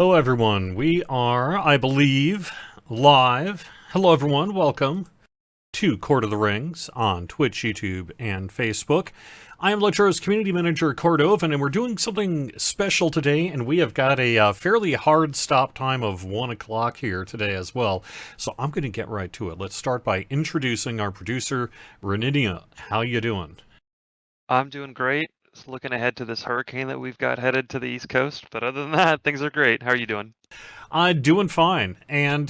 Hello, everyone. We are, I believe, live. Hello, everyone. Welcome to Court of the Rings on Twitch, YouTube, and Facebook. I am Latro's Community Manager, Cordovan, and we're doing something special today, and we have got a fairly hard stop time of 1 o'clock here today as well, so I'm going to get right to it. Let's start by introducing our producer, Renidia. How you doing? I'm doing great. Just looking ahead to this hurricane that we've got headed to the East Coast, but other than that, things are great. How are you doing? Doing fine. And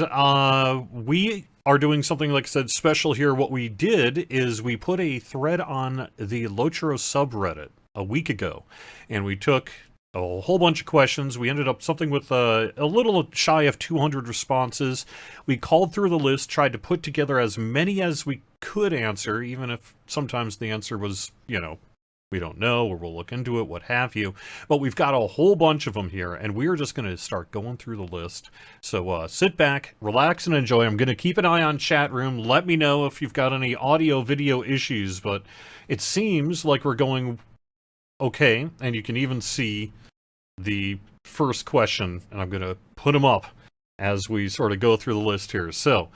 we are doing something, like I said, special here. What we did is we put a thread on the Lotro subreddit a week ago, and we took a whole bunch of questions. We ended up something with a little shy of 200 responses. We called through the list, tried to put together as many as we could answer, even if sometimes the answer was, we don't know, or we'll look into it, what have you. But we've got a whole bunch of them here, and we're just going to start going through the list. So sit back, relax, and enjoy. I'm going to keep an eye on chat room. Let me know if you've got any audio, video issues, but it seems like we're going okay, and you can even see the first question, and I'm going to put them up as we sort of go through the list here. So,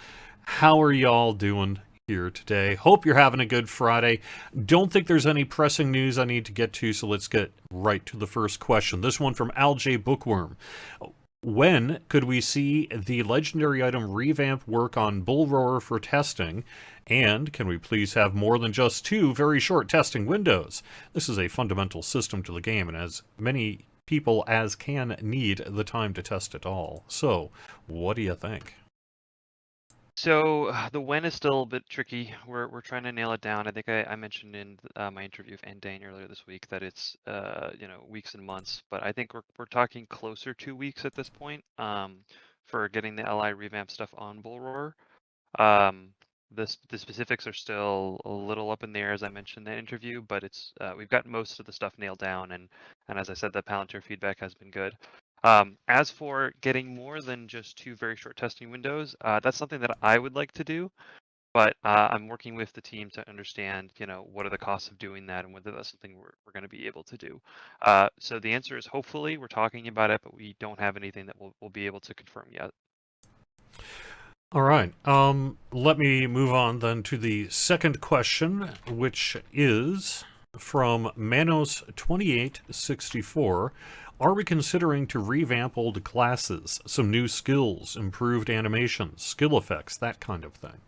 how are y'all doing here today? Hope you're having a good Friday. Don't think there's any pressing news I need to get to, so let's get right to the first question. This one from LJ Bookworm. When could we see the legendary item revamp work on Brawler for testing? And can we please have more than just 2 very short testing windows? This is a fundamental system to the game, and as many people as can need the time to test it all. So, what do you think? So the when is still a bit tricky. We're trying to nail it down. I think I mentioned in my interview with Dane earlier this week that it's weeks and months, but I think we're talking closer to weeks at this point for getting the LI revamp stuff on Bullroar. The specifics are still a little up in the air, as I mentioned in that interview, but it's we've got most of the stuff nailed down, and as I said, the Palantir feedback has been good. As for getting more than just 2 very short testing windows, that's something that I would like to do, but I'm working with the team to understand, what are the costs of doing that and whether that's something we're going to be able to do. So the answer is hopefully we're talking about it, but we don't have anything that we'll be able to confirm yet. All right. Let me move on then to the second question, which is from Manos2864. Are we considering to revamp old classes? Some new skills, improved animations, skill effects, that kind of thing.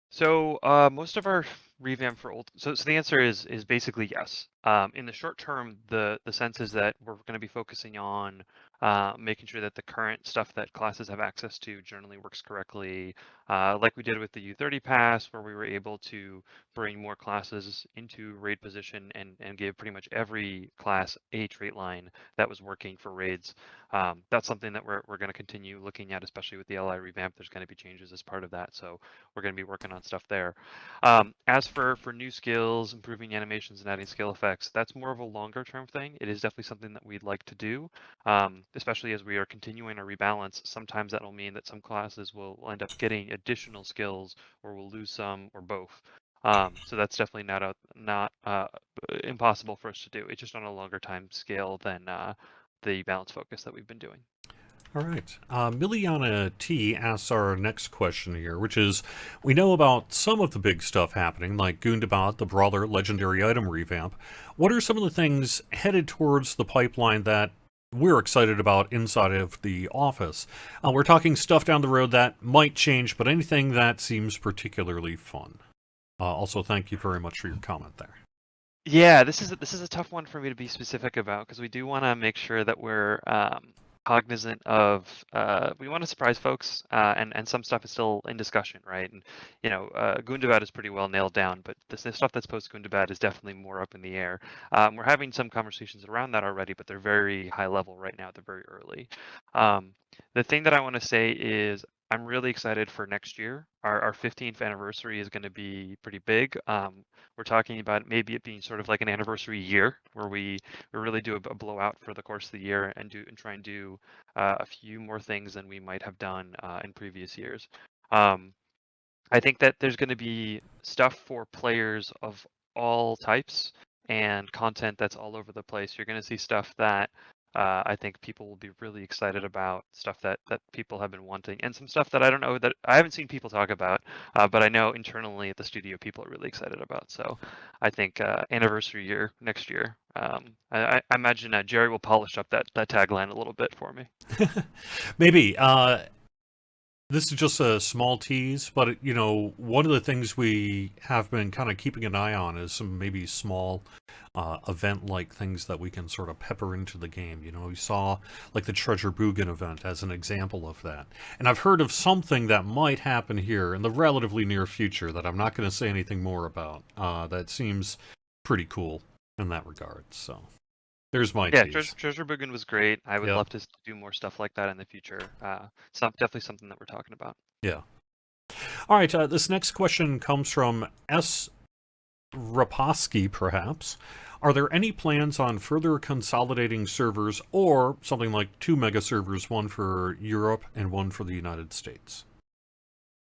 So most of our revamp for old. So the answer is basically yes. In the short term, the sense is that we're going to be focusing on making sure that the current stuff that classes have access to generally works correctly, like we did with the U30 pass, where we were able to bring more classes into raid position and give pretty much every class a trait line that was working for raids. That's something that we're going to continue looking at, especially with the LI revamp. There's going to be changes as part of that, so we're going to be working on stuff there. As for new skills, improving animations and adding skill effects, that's more of a longer term thing. It is definitely something that we'd like to do, especially as we are continuing our rebalance. Sometimes that'll mean that some classes will end up getting additional skills, or we'll lose some, or both. So that's definitely not impossible for us to do. It's just on a longer time scale than the balance focus that we've been doing. All right. Miliana T asks our next question here, which is, we know about some of the big stuff happening, like Gundam, the Brawler legendary item revamp. What are some of the things headed towards the pipeline that we're excited about inside of the office? We're talking stuff down the road that might change, but anything that seems particularly fun. Also, thank you very much for your comment there. Yeah, this is a tough one for me to be specific about, because we do want to make sure that we're cognizant of we want to surprise folks, and some stuff is still in discussion, right? And Gundam is pretty well nailed down, but the stuff that's post Gundam is definitely more up in the air. We're having some conversations around that already, but they're very high level right now. They're very early. The thing that I want to say is I'm really excited for next year. Our 15th anniversary is going to be pretty big. We're talking about maybe it being sort of like an anniversary year where we really do a blowout for the course of the year and try and do a few more things than we might have done in previous years. I think that there's going to be stuff for players of all types and content that's all over the place. You're going to see stuff that I think people will be really excited about stuff that people have been wanting, and some stuff that I don't know, that I haven't seen people talk about, but I know internally at the studio people are really excited about. So I think anniversary year next year, I imagine Jerry will polish up that tagline a little bit for me. Maybe. This is just a small tease, but one of the things we have been kind of keeping an eye on is some maybe small event-like things that we can sort of pepper into the game. We saw like the Treasure Boogan event as an example of that. And I've heard of something that might happen here in the relatively near future that I'm not going to say anything more about. That seems pretty cool in that regard. So there's my Yeah, tease. Treasure Boogan was great. I would Yep. love to do more stuff like that in the future. Definitely something that we're talking about. Yeah. All right. This next question comes from S. Raposky, perhaps. Are there any plans on further consolidating servers or something like 2 mega servers, one for Europe and one for the United States?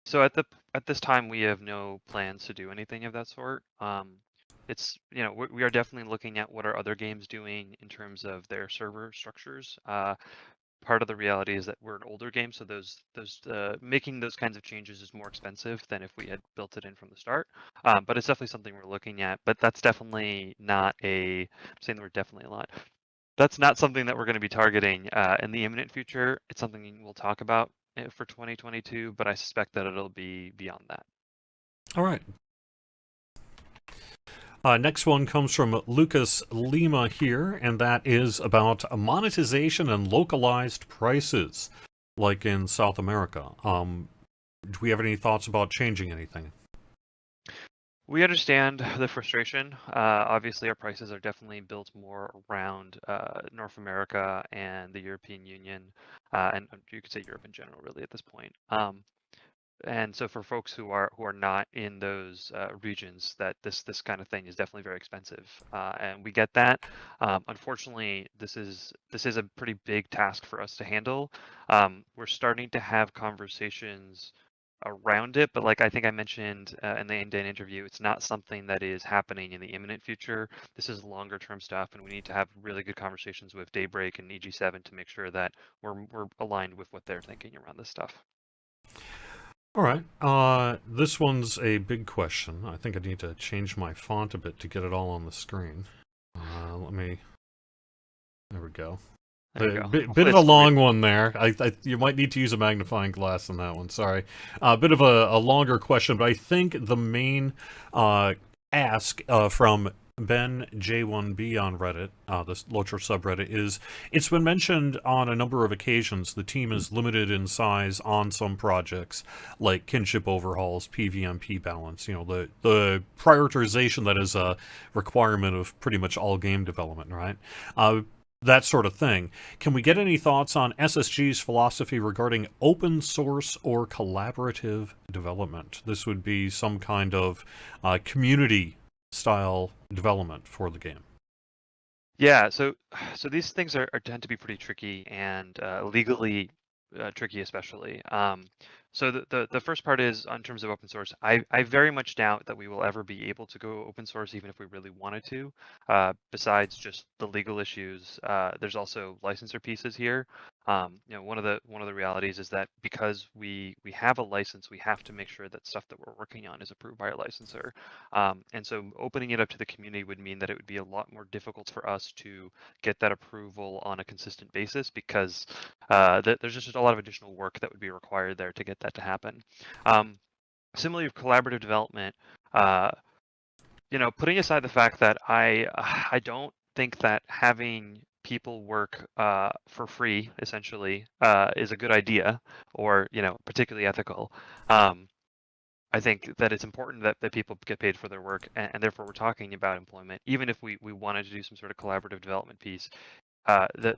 So at this time, we have no plans to do anything of that sort. It's we are definitely looking at what are other games doing in terms of their server structures. Part of the reality is that we're an older game, so those making those kinds of changes is more expensive than if we had built it in from the start. But it's definitely something we're looking at. But that's definitely not I'm saying the word definitely a lot. That's not something that we're going to be targeting in the imminent future. It's something we'll talk about for 2022, but I suspect that it'll be beyond that. All right. Next one comes from Lucas Lima here, and that is about monetization and localized prices, like in South America. Do we have any thoughts about changing anything? We understand the frustration. Obviously, our prices are definitely built more around North America and the European Union, and you could say Europe in general, really, at this point. And so for folks who are not in those regions, that this kind of thing is definitely very expensive, and we get that. Unfortunately, this is a pretty big task for us to handle. We're starting to have conversations around it, but like I think I mentioned in the end interview, it's not something that is happening in the imminent future. This is longer term stuff, and we need to have really good conversations with Daybreak and EG7 to make sure that we're aligned with what they're thinking around this stuff. All right. This one's a big question. I think I need to change my font a bit to get it all on the screen. There we go. There you go. Bit of a long one there. You might need to use a magnifying glass on that one. Sorry. A bit of a longer question, but I think the main ask from Ben J1B on Reddit, this Lotra subreddit, is it's been mentioned on a number of occasions the team is limited in size on some projects like kinship overhauls, PVMP balance, the prioritization that is a requirement of pretty much all game development, right? That sort of thing. Can we get any thoughts on SSG's philosophy regarding open source or collaborative development? This would be some kind of community style development for the game. Yeah, so these things tend to be pretty tricky and legally tricky, especially. So the first part is on terms of open source. I very much doubt that we will ever be able to go open source, even if we really wanted to. Besides just the legal issues, there's also licensor pieces here. One of the realities is that because we have a license, we have to make sure that stuff that we're working on is approved by our licensor. And so opening it up to the community would mean that it would be a lot more difficult for us to get that approval on a consistent basis, because there's just a lot of additional work that would be required there to get that to happen. Similarly, with collaborative development, putting aside the fact that I don't think that having people work for free, essentially, is a good idea, or particularly ethical. I think that it's important that people get paid for their work, and therefore we're talking about employment. Even if we wanted to do some sort of collaborative development piece,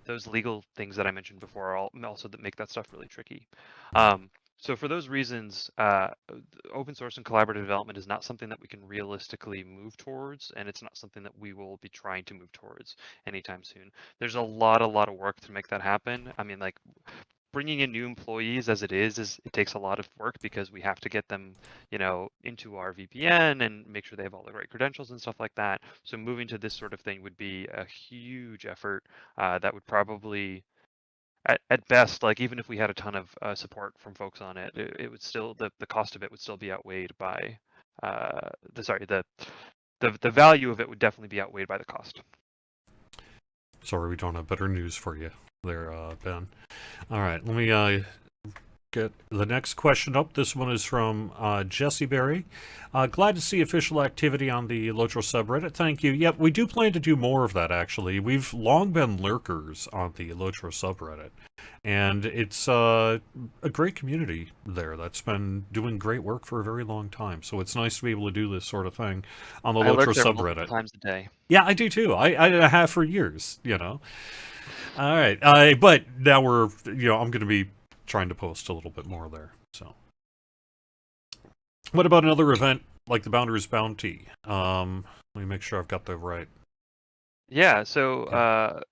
those legal things that I mentioned before are also that make that stuff really tricky. So for those reasons, open source and collaborative development is not something that we can realistically move towards, and it's not something that we will be trying to move towards anytime soon. There's a lot of work to make that happen. I mean, like, bringing in new employees as it is it takes a lot of work because we have to get them, into our VPN and make sure they have all the right credentials and stuff like that. So moving to this sort of thing would be a huge effort that would probably, at best, like even if we had a ton of support from folks on it, it would still, the cost of it would still be outweighed by the value of it would definitely be outweighed by the cost. Sorry, we don't have better news for you there, Ben. All right, let me get the next question up. This one is from Jesse Berry. Glad to see official activity on the Lotro subreddit. Thank you. Yep, we do plan to do more of that, actually. We've long been lurkers on the Lotro subreddit, and it's a great community there that's been doing great work for a very long time. So it's nice to be able to do this sort of thing on the I Lotro lurk there multiple subreddit. times a day. Yeah, I do too. I have for years, All right, but now we're, I'm going to be trying to post a little bit more there. So, what about another event like the Bounder's Bounty? Let me make sure I've got that right. Yeah. So,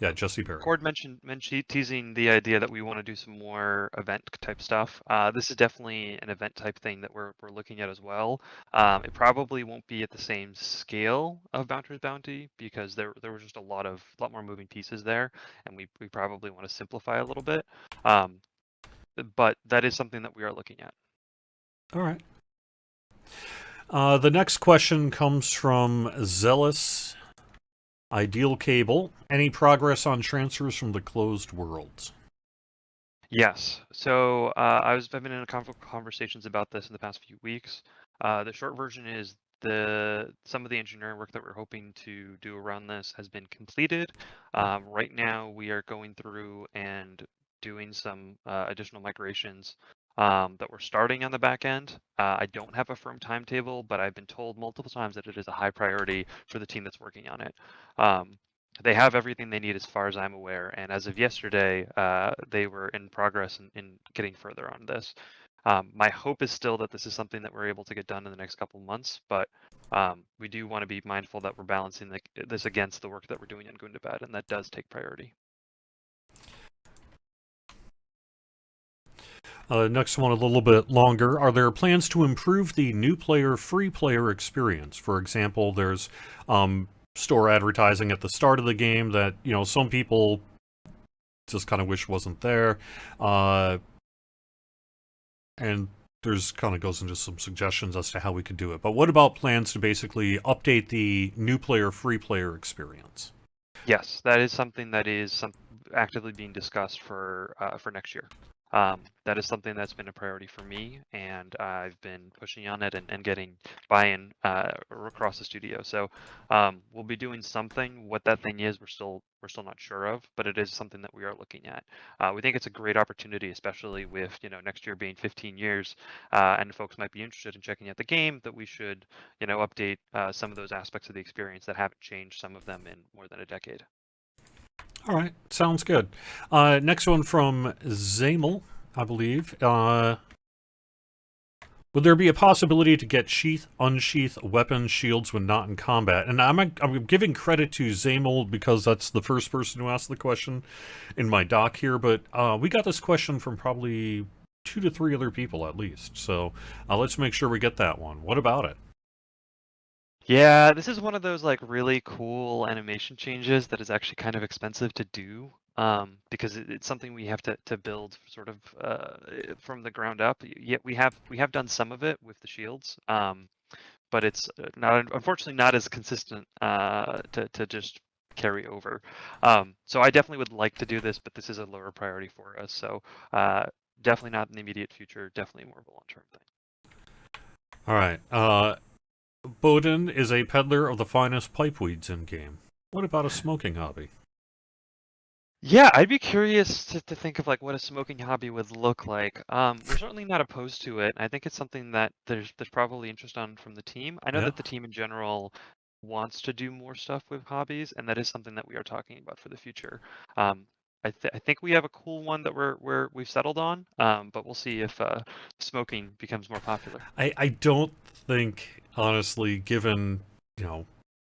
yeah, Jesse Perry. Cord mentioned teasing the idea that we want to do some more event type stuff. This is definitely an event type thing that we're looking at as well. It probably won't be at the same scale of Bounder's Bounty because there was just a lot more moving pieces there, and we probably want to simplify a little bit. But that is something that we are looking at. All right. The next question comes from Zealous Ideal Cable. Any progress on transfers from the closed worlds? Yes. So I've been in conversations about this in the past few weeks. The short version is some of the engineering work that we're hoping to do around this has been completed. Right now we are going through and doing some additional migrations that we're starting on the back end. I don't have a firm timetable, but I've been told multiple times that it is a high priority for the team that's working on it. They have everything they need as far as I'm aware, and as of yesterday, they were in progress in getting further on this. My hope is still that this is something that we're able to get done in the next couple months, but we do want to be mindful that we're balancing this against the work that we're doing in Gundam, and that does take priority. Next one, a little bit longer. Are there plans to improve the new player, free player experience? For example, there's store advertising at the start of the game that, some people just kind of wish wasn't there. And there's kind of goes into some suggestions as to how we could do it. But what about plans to basically update the new player, free player experience? Yes, that is something that is actively being discussed for next year. That is something that's been a priority for me, and I've been pushing on it and getting buy-in across the studio. So we'll be doing something. What that thing is, we're still not sure of, but it is something that we are looking at. We think it's a great opportunity, especially with next year being 15 years, and folks might be interested in checking out the game. That we should update some of those aspects of the experience that haven't changed. Some of them in more than a decade. All right, sounds good. Next one from Zamel, I believe. Would there be a possibility to get unsheath weapons, shields when not in combat? And I'm giving credit to Zamel because that's the first person who asked the question in my doc here, but we got this question from probably 2 to 3 other people at least. So let's make sure we get that one. What about it? Yeah, this is one of those really cool animation changes that is actually kind of expensive to do, because it's something we have to build sort of from the ground up. Yet we have done some of it with the shields, but it's unfortunately not as consistent to just carry over. So I definitely would like to do this, but this is a lower priority for us. So definitely not in the immediate future. Definitely more of a long-term thing. All right. Bowden is a peddler of the finest pipeweeds in-game. What about a smoking hobby? Yeah, I'd be curious to think of what a smoking hobby would look like. We're certainly not opposed to it. I think it's something that there's probably interest on from the team. I know that the team in general wants to do more stuff with hobbies, and that is something that we are talking about for the future. I think we have a cool one that we've settled on, but we'll see if smoking becomes more popular. I don't think, honestly, given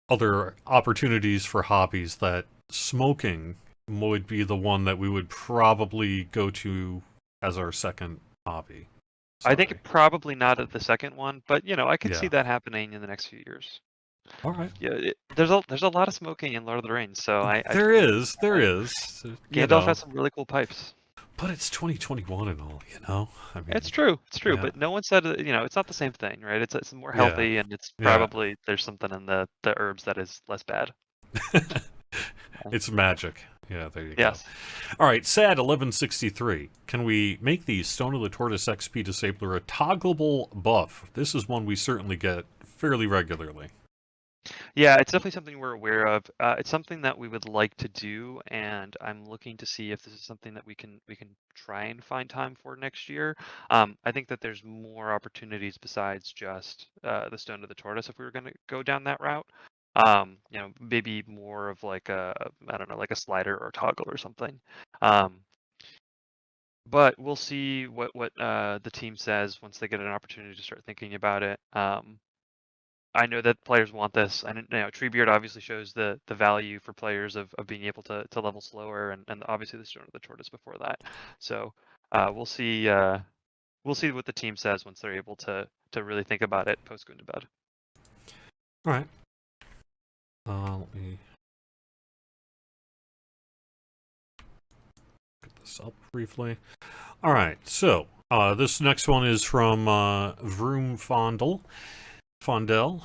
other opportunities for hobbies, that smoking would be the one that we would probably go to as our second hobby. I think probably not at the second one, but I could see Yeah. that happening in the next few years. All right. Yeah, there's a lot of smoking in Lord of the Rings, so I There totally is. There is. Gandalf has some really cool pipes. But it's 2021 and all, I mean, It's true, yeah. but no one said it's not the same thing, right? It's more healthy, and it's probably there's something in the herbs that is less bad. It's magic. Yeah, there you yes. go. All right, SAD 1163. Can we make the Stone of the Tortoise XP Disabler a toggleable buff? This is one we certainly get fairly regularly. Yeah, it's definitely something we're aware of. It's something that we would like to do, and I'm looking to see if this is something that we can try and find time for next year. I think that there's more opportunities besides just the Stone of the Tortoise if we were going to go down that route. Maybe more of like a like a slider or toggle or something. But we'll see what the team says once they get an opportunity to start thinking about it. I know that players want this, and treebeard obviously shows the value for players of being able to level slower, and obviously the Stone of the Tortoise before that. So we'll see what the team says once they're able to really think about it post Gundam. All right. Let me get this up briefly. All right, so this next one is from Vroom Fondell,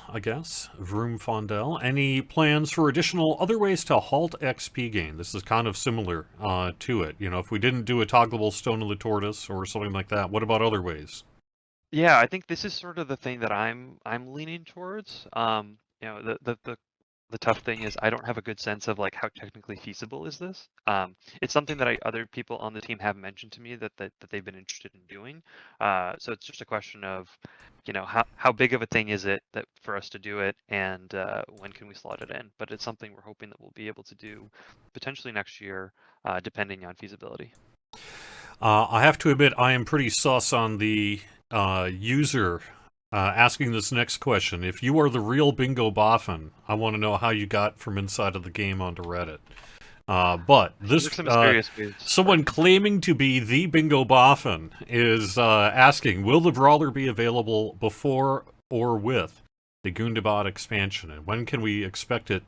I guess. Vroom Fondell. Any plans for additional other ways to halt XP gain? This is kind of similar to it. If we didn't do a toggleable Stone of the Tortoise or something like that, what about other ways? Yeah, I think this is sort of the thing that I'm leaning towards. The tough thing is I don't have a good sense of like how technically feasible is this. It's something that other people on the team have mentioned to me that they've been interested in doing. So it's just a question of, how big of a thing is it that for us to do it, and when can we slot it in? But it's something we're hoping that we'll be able to do potentially next year, depending on feasibility. I have to admit, I am pretty sus on the user asking this next question. If you are the real Bingo Boffin, I want to know how you got from inside of the game onto Reddit. But this someone claiming to be the Bingo Boffin is asking, will the Brawler be available before or with the Gundam expansion, and when can we expect it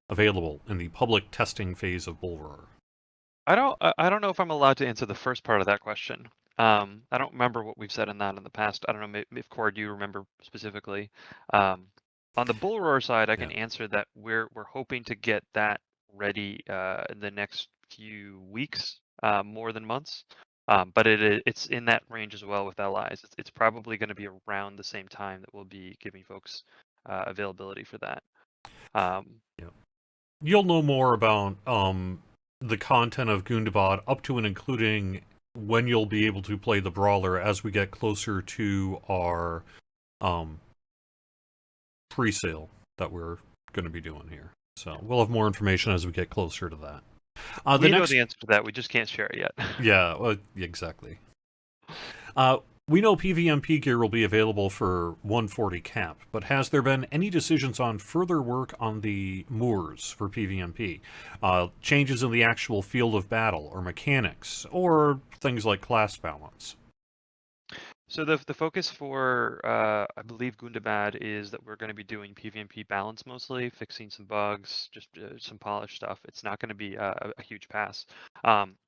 available in the public testing phase of Brawler? I don't know if I'm allowed to answer the first part of that question. I don't remember what we've said in that in the past. I don't know if Cord, you remember specifically. On the bull roar side, I can answer that we're hoping to get that ready in the next few weeks, more than months. But it's in that range as well with allies. It's probably going to be around the same time that we'll be giving folks availability for that. You'll know more about the content of Gundam up to and including when you'll be able to play the Brawler as we get closer to our pre-sale that we're going to be doing here. So we'll have more information as we get closer to that. We know the answer to that. We just can't share it yet. Yeah, well, exactly. We know PVMP gear will be available for 140 cap, but has there been any decisions on further work on the Moors for PVMP? Changes in the actual field of battle, or mechanics, or things like class balance? So the focus for, I believe, Gundam is that we're going to be doing PVMP balance mostly, fixing some bugs, just some polished stuff. It's not going to be a huge pass.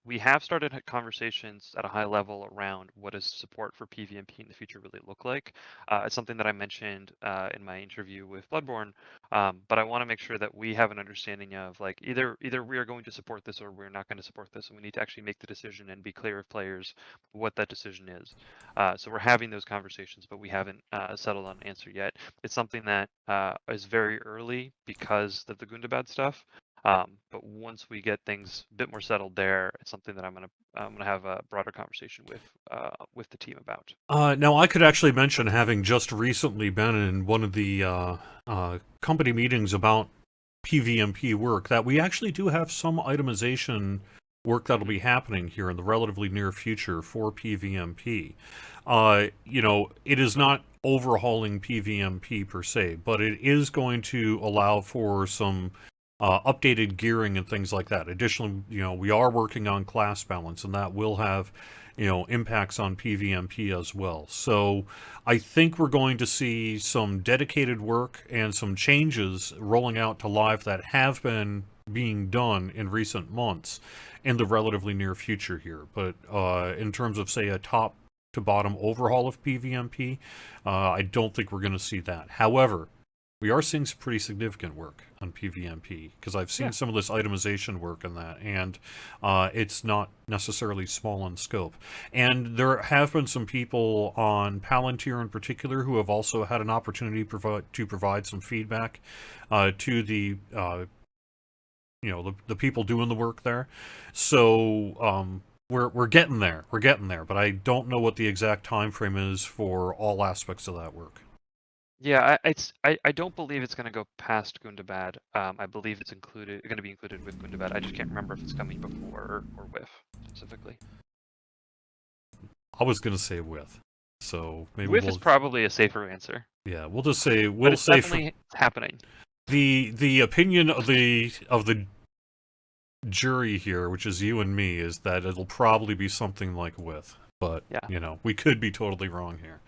We have started conversations at a high level around what does support for PVMP in the future really look like. It's something that I mentioned in my interview with Bloodborne, but I want to make sure that we have an understanding of like either we are going to support this or we're not going to support this, and we need to actually make the decision and be clear with players what that decision is. So we're having those conversations, but we haven't settled on an answer yet. It's something that is very early because of the Gundam stuff. But once we get things a bit more settled there, it's something that I'm gonna have a broader conversation with the team about. Now, I could actually mention, having just recently been in one of the company meetings about PVMP work, that we actually do have some itemization work that'll be happening here in the relatively near future for PVMP. It is not overhauling PVMP per se, but it is going to allow for some updated gearing and things like that. Additionally, we are working on class balance, and that will have, impacts on PVMP as well. So I think we're going to see some dedicated work and some changes rolling out to live that have been being done in recent months in the relatively near future here. But in terms of, say, a top to bottom overhaul of PVMP, I don't think we're going to see that. However, we are seeing some pretty significant work on PVMP, because I've seen some of this itemization work in that, and it's not necessarily small in scope. And there have been some people on Palantir in particular who have also had an opportunity to provide some feedback to the the people doing the work there. So we're getting there. We're getting there, but I don't know what the exact time frame is for all aspects of that work. Yeah, I don't believe it's going to go past Gundam. I believe it's going to be included with Gundam. I just can't remember if it's coming before or with specifically. I was going to say with, so maybe with is probably a safer answer. Yeah, we'll just say it's definitely happening. The opinion of the jury here, which is you and me, is that it'll probably be something like with, but we could be totally wrong here.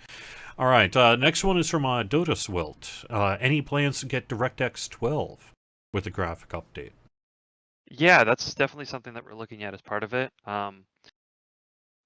All right, next one is from Dotus Wilt. Any plans to get DirectX 12 with a graphic update? Yeah, that's definitely something that we're looking at as part of it.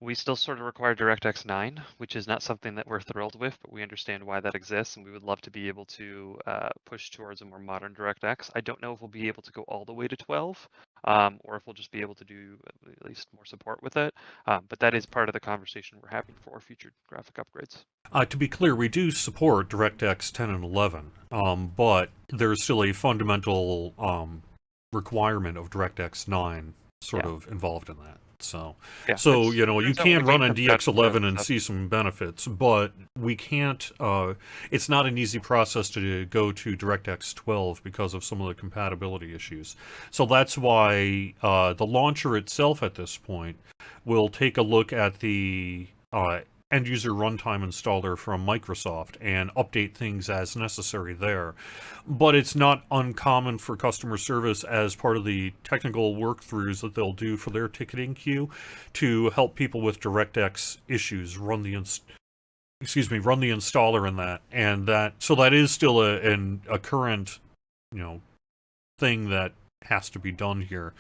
We still sort of require DirectX 9, which is not something that we're thrilled with, but we understand why that exists, and we would love to be able to push towards a more modern DirectX. I don't know if we'll be able to go all the way to 12, or if we'll just be able to do at least more support with it. But that is part of the conversation we're having for future graphic upgrades. To be clear, we do support DirectX 10 and 11, but there's still a fundamental requirement of DirectX 9 sort of involved in that. So, you can run on DX11 and see some benefits, but we can't, it's not an easy process to go to DirectX 12 because of some of the compatibility issues. So that's why the launcher itself at this point will take a look at the end-user runtime installer from Microsoft and update things as necessary there. But it's not uncommon for customer service, as part of the technical workthroughs that they'll do for their ticketing queue, to help people with DirectX issues run the installer in that. And that is still a current thing that has to be done here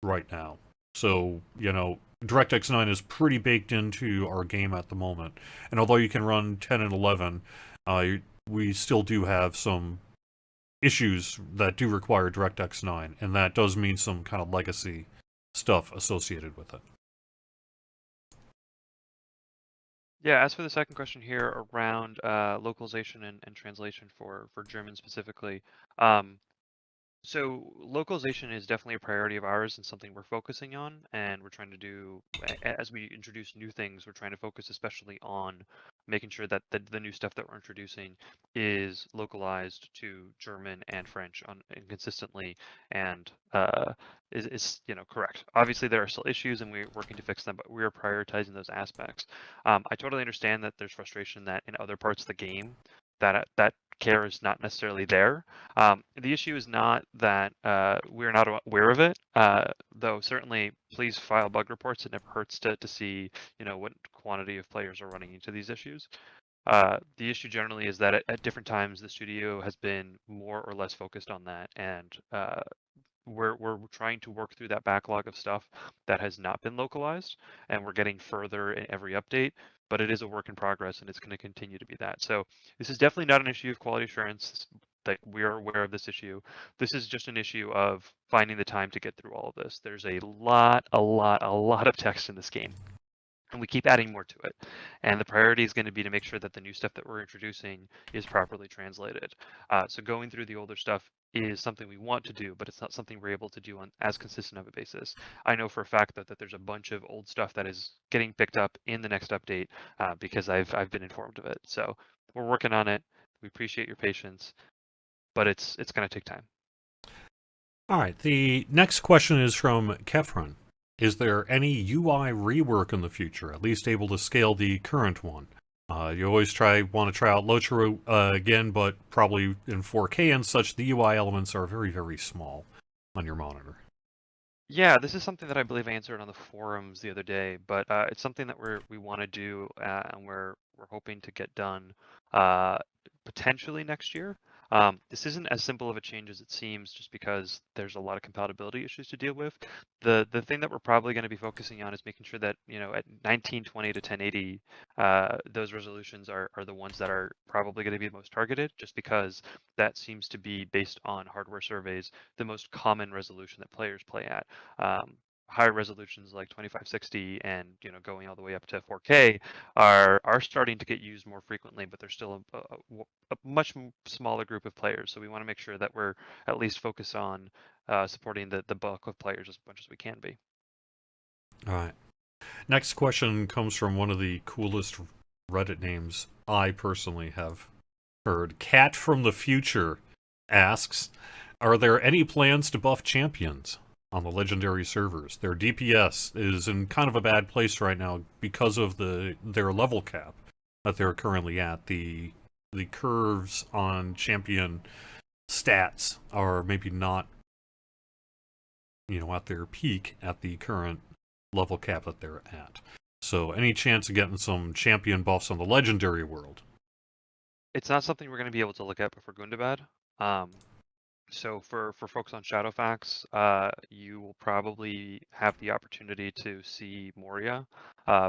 right now. So DirectX 9 is pretty baked into our game at the moment. And although you can run 10 and 11, we still do have some issues that do require DirectX 9, and that does mean some kind of legacy stuff associated with it. Yeah, as for the second question here around localization and translation for German specifically, so localization is definitely a priority of ours and something we're focusing on, and we're trying to do, as we introduce new things, we're trying to focus especially on making sure that the new stuff that we're introducing is localized to German and French consistently, and is correct. Obviously there are still issues and we're working to fix them, but we are prioritizing those aspects. I totally understand that there's frustration that in other parts of the game that care is not necessarily there. The issue is not that we're not aware of it, though certainly please file bug reports. It never hurts to see what quantity of players are running into these issues. The issue generally is that at different times the studio has been more or less focused on that, and we're trying to work through that backlog of stuff that has not been localized, and we're getting further in every update, but it is a work in progress and it's going to continue to be that. So this is definitely not an issue of quality assurance that we are aware of this issue. This is just an issue of finding the time to get through all of this. There's a lot of text in this game, and we keep adding more to it. And the priority is going to be to make sure that the new stuff that we're introducing is properly translated. So going through the older stuff is something we want to do, but it's not something we're able to do on as consistent of a basis. I know for a fact that there's a bunch of old stuff that is getting picked up in the next update because I've been informed of it. So we're working on it. We appreciate your patience, but it's going to take time. All right. The next question is from Kefron. Is there any UI rework in the future, at least able to scale the current one? You always want to try out Lotro again, but probably in 4K and such, the UI elements are very, very small on your monitor. Yeah, this is something that I believe I answered on the forums the other day, but it's something that we want to do, and we're hoping to get done uh, potentially next year. This isn't as simple of a change as it seems, just because there's a lot of compatibility issues to deal with. The thing that we're probably going to be focusing on is making sure that, you know, at 1920 to 1080, those resolutions are the ones that are probably going to be the most targeted, just because that seems to be, based on hardware surveys, the most common resolution that players play at. Higher resolutions like 2560 and, you know, going all the way up to 4K are starting to get used more frequently, but there's still a much smaller group of players. So we want to make sure that we're at least focused on supporting the bulk of players as much as we can be. All right. Next question comes from one of the coolest Reddit names I personally have heard. Cat from the Future asks, are there any plans to buff champions on the legendary servers? Their DPS is in kind of a bad place right now because of their level cap that they're currently at. The curves on champion stats are maybe not, you know, at their peak at the current level cap that they're at. So any chance of getting some champion buffs on the legendary world? It's not something we're going to be able to look at before Gundam. So for folks on Shadowfax, you will probably have the opportunity to see Moria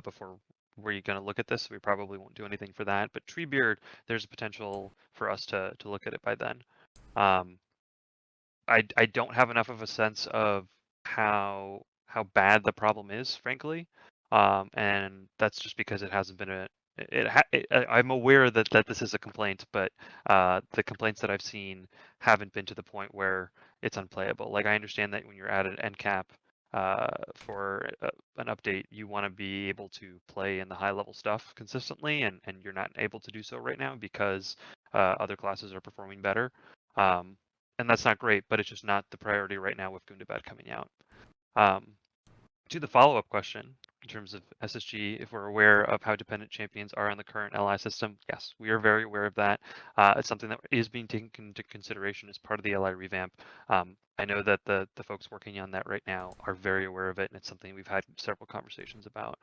before we're going to look at this. So we probably won't do anything for that. But Treebeard, there's a potential for us to look at it by then. I don't have enough of a sense of how bad the problem is, frankly, and that's just because it hasn't been I'm aware that this is a complaint, but the complaints that I've seen haven't been to the point where it's unplayable. Like, I understand that when you're at an end cap for an update, you want to be able to play in the high level stuff consistently, and you're not able to do so right now because other classes are performing better. And that's not great, but it's just not the priority right now with Gundam coming out. To the follow-up question, in terms of SSG, if we're aware of how dependent champions are on the current LI system, yes, we are very aware of that. It's something that is being taken into consideration as part of the LI revamp. I know that the folks working on that right now are very aware of it, and it's something we've had several conversations about.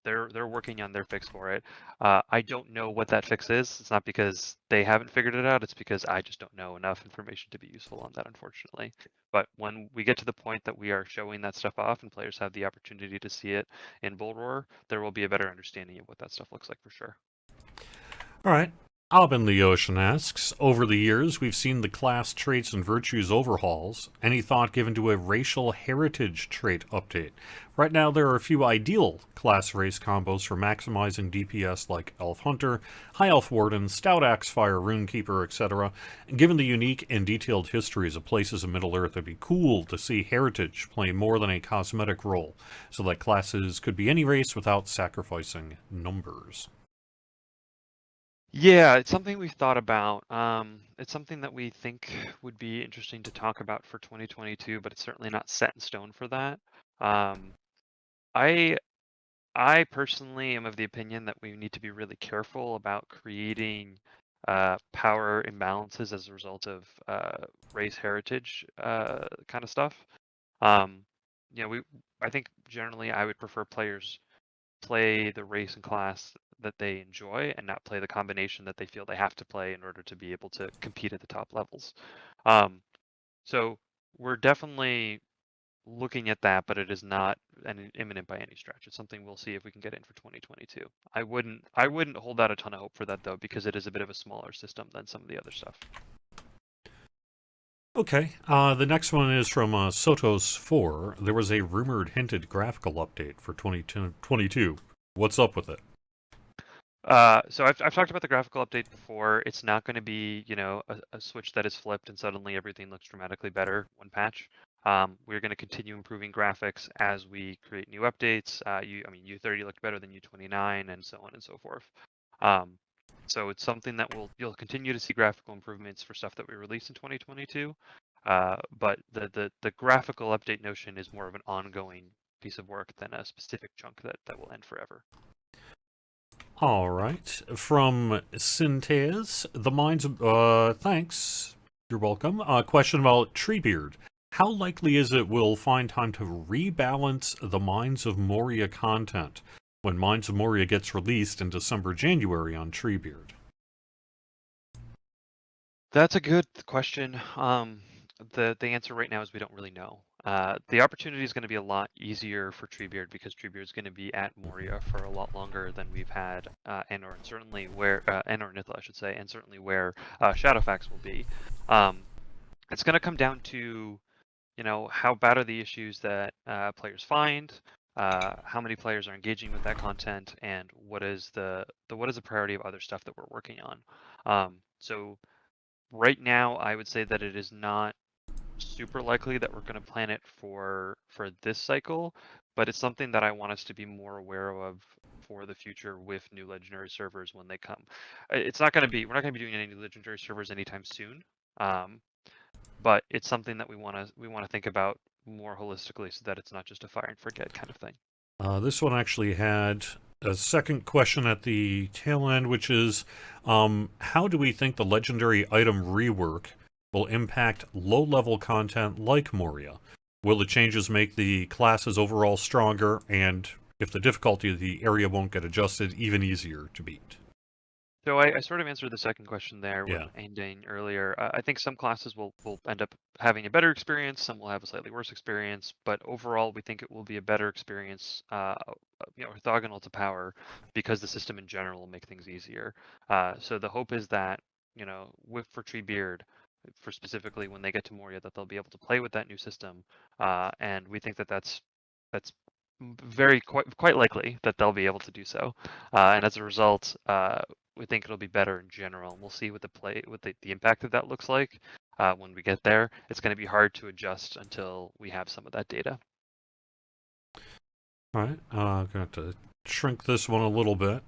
They're working on their fix for it. I don't know what that fix is. It's not because they haven't figured it out. It's because I just don't know enough information to be useful on that, unfortunately. But when we get to the point that we are showing that stuff off and players have the opportunity to see it in Bull Roar, there will be a better understanding of what that stuff looks like for sure. All right. robintheocean asks, over the years, we've seen the class traits and virtues overhauls. Any thought given to a racial heritage trait update? Right now, there are a few ideal class race combos for maximizing DPS like Elf Hunter, High Elf Warden, Stout Axe Fire, Runekeeper, etc. Given the unique and detailed histories of places in Middle-earth, it'd be cool to see heritage play more than a cosmetic role, so that classes could be any race without sacrificing numbers. Yeah, it's something we've thought about. It's something that we think would be interesting to talk about for 2022, but it's certainly not set in stone for that. I personally am of the opinion that we need to be really careful about creating power imbalances as a result of race heritage kind of stuff. You know, I think generally I would prefer players play the race and class that they enjoy and not play the combination that they feel they have to play in order to be able to compete at the top levels. So we're definitely looking at that, but it is not imminent by any stretch. It's something we'll see if we can get in for 2022. I wouldn't hold out a ton of hope for that though, because it is a bit of a smaller system than some of the other stuff. Okay, the next one is from Sotos4. There was a rumored hinted graphical update for 2022. What's up with it? So I've talked about the graphical update before. It's not going to be, you know, a switch that is flipped and suddenly everything looks dramatically better one patch. We're going to continue improving graphics as we create new updates. I mean, U30 looked better than U29, and so on and so forth. So it's something that you'll continue to see graphical improvements for stuff that we release in 2022. But the graphical update notion is more of an ongoing piece of work than a specific chunk that will end forever. All right. From cintias, the minds of, thanks. You're welcome. Question about treebeard. How likely is it we'll find time to rebalance the Mines of Moria content when Mines of Moria gets released in December, January on treebeard? That's a good question. The answer right now is we don't really know. The opportunity is going to be a lot easier for Treebeard because Treebeard is going to be at Moria for a lot longer than we've had Anor, and certainly where Anor and Nithla, I should say, and certainly where Shadowfax will be. It's going to come down to, you know, how bad are the issues that players find, how many players are engaging with that content, and what is the priority of other stuff that we're working on. So right now, I would say that it is not super likely that we're going to plan it for this cycle, but it's something that I want us to be more aware of for the future with new legendary servers when they come. It's not going to be, we're not going to be doing any new legendary servers anytime soon, but it's something that we want to think about more holistically so that it's not just a fire and forget kind of thing. This one actually had a second question at the tail end, which is, how do we think the legendary item rework will impact low-level content like Moria? Will the changes make the classes overall stronger, and if the difficulty of the area won't get adjusted, even easier to beat? So I sort of answered the second question there Yeah. with Aindane earlier. I think some classes will end up having a better experience, some will have a slightly worse experience, but overall we think it will be a better experience, orthogonal to power, because the system in general will make things easier. So the hope is that, for Treebeard, for specifically when they get to Moria, that they'll be able to play with that new system, and we think that that's quite likely that they'll be able to do so, and as a result, we think it'll be better in general. We'll see what the impact of that looks like when we get there. It's going to be hard to adjust until we have some of that data. All right, I'm going to have to shrink this one a little bit.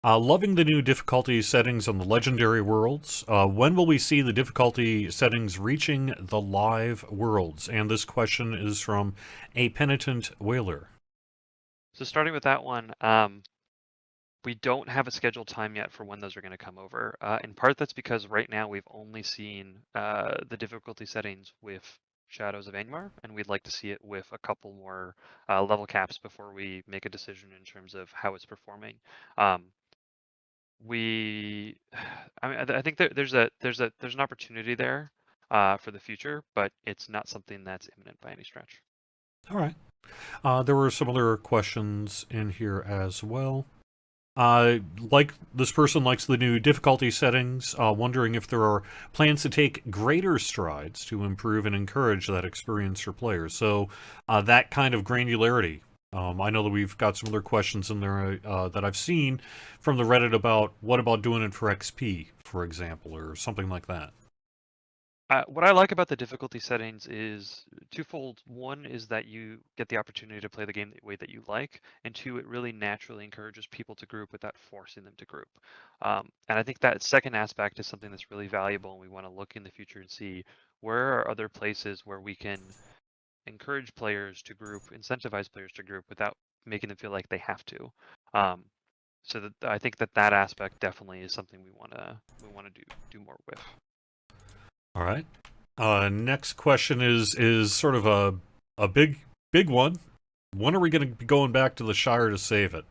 Loving the new difficulty settings on the legendary worlds. When will we see the difficulty settings reaching the live worlds? And this question is from a penitent whaler. So starting with that one, we don't have a scheduled time yet for when those are going to come over. In part, that's because right now we've only seen the difficulty settings with Shadows of Angmar, and we'd like to see it with a couple more level caps before we make a decision in terms of how it's performing. I think that there's an opportunity there for the future, but it's not something that's imminent by any stretch. All right. There were some other questions in here as well. Like this person likes the new difficulty settings, wondering if there are plans to take greater strides to improve and encourage that experience for players. So that kind of granularity. I know that we've got some other questions in there that I've seen from the Reddit about what about doing it for XP, for example, or something like that. What I like about the difficulty settings is twofold. One is that you get the opportunity to play the game the way that you like, and two, it really naturally encourages people to group without forcing them to group. And I think that second aspect is something that's really valuable, and we want to look in the future and see where are other places where we can encourage players to group, incentivize players to group without making them feel like they have to. So that I think that aspect definitely is something we want to do more with. All right. Next question is sort of a big one. When are we going to be going back to the Shire to save it?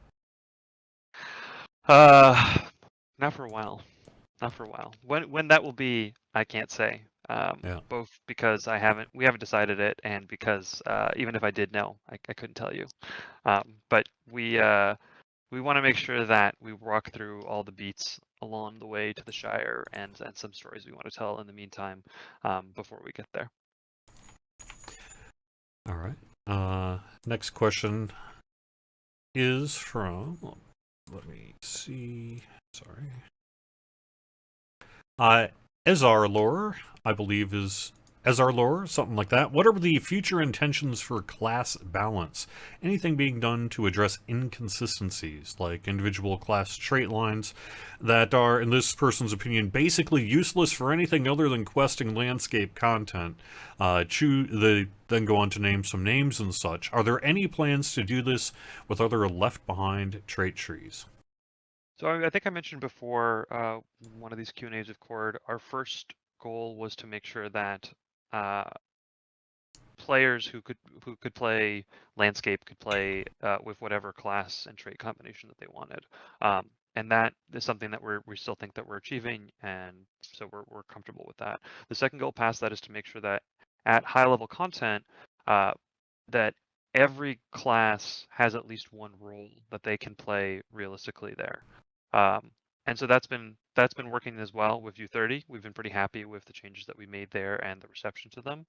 Not for a while. Not for a while. When that will be, I can't say. Yeah. Both because we haven't decided it, and because even if I did know, I couldn't tell you. But we want to make sure that we walk through all the beats along the way to the Shire and some stories we want to tell in the meantime before we get there. All right. Next question is from, let me see, sorry. Ezar Lore, I believe is as our lore, something like that. What are the future intentions for class balance? Anything being done to address inconsistencies, like individual class trait lines that are, in this person's opinion, basically useless for anything other than questing landscape content? Then go on to name some names and such. Are there any plans to do this with other left-behind trait trees? So I think I mentioned before, one of these Q&As with Cord, our first goal was to make sure that players who could play landscape could play with whatever class and trait combination that they wanted, and that is something that we still think that we're achieving, and so we're comfortable with that. The second goal past that is to make sure that at high level content, that every class has at least one role that they can play realistically there. And so that's been working as well with U30. We've been pretty happy with the changes that we made there and the reception to them.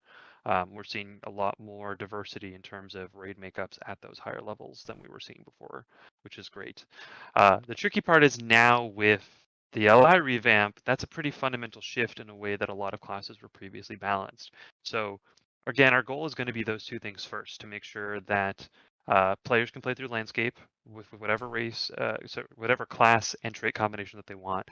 We're seeing a lot more diversity in terms of raid makeups at those higher levels than we were seeing before, which is great. The tricky part is now with the LI revamp, that's a pretty fundamental shift in a way that a lot of classes were previously balanced. So again, our goal is going to be those two things first, to make sure that players can play through landscape with whatever race, so whatever class and trait combination that they want,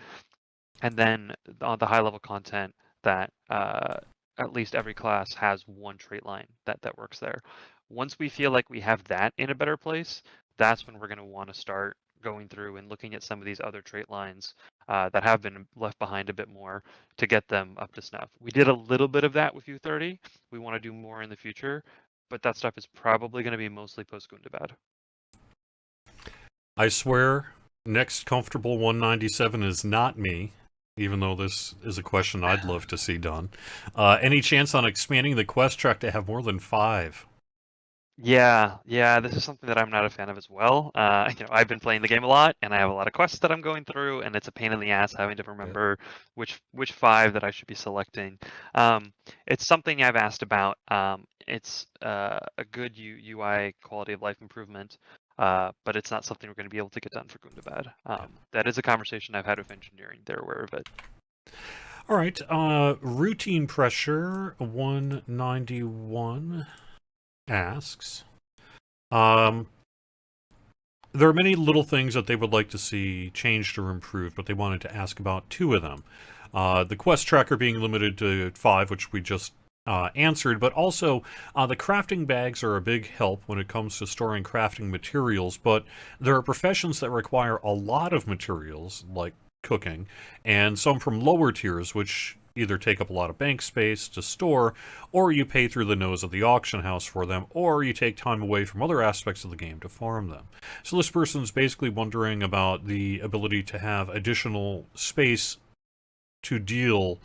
and then on the high level content that at least every class has one trait line that works there. Once we feel like we have that in a better place, that's when we're going to want to start going through and looking at some of these other trait lines that have been left behind a bit more to get them up to snuff. We did a little bit of that with U30. We want to do more in the future, but that stuff is probably going to be mostly post-Gundam. I swear, next comfortable 197 is not me, even though this is a question I'd love to see done. Any chance on expanding the quest track to have more than 5? Yeah, this is something that I'm not a fan of as well. I've been playing the game a lot, and I have a lot of quests that I'm going through, and it's a pain in the ass having to remember which 5 that I should be selecting. It's something I've asked about. It's a good UI quality of life improvement, but it's not something we're going to be able to get done for Gundam. That is a conversation I've had with engineering. They're aware of it. All right. Routine Pressure 191 asks, there are many little things that they would like to see changed or improved, but they wanted to ask about 2 of them. The quest tracker being limited to 5, which we just answered, but also the crafting bags are a big help when it comes to storing crafting materials, but there are professions that require a lot of materials, like cooking, and some from lower tiers, which either take up a lot of bank space to store, or you pay through the nose of the auction house for them, or you take time away from other aspects of the game to farm them. So this person's basically wondering about the ability to have additional space to deal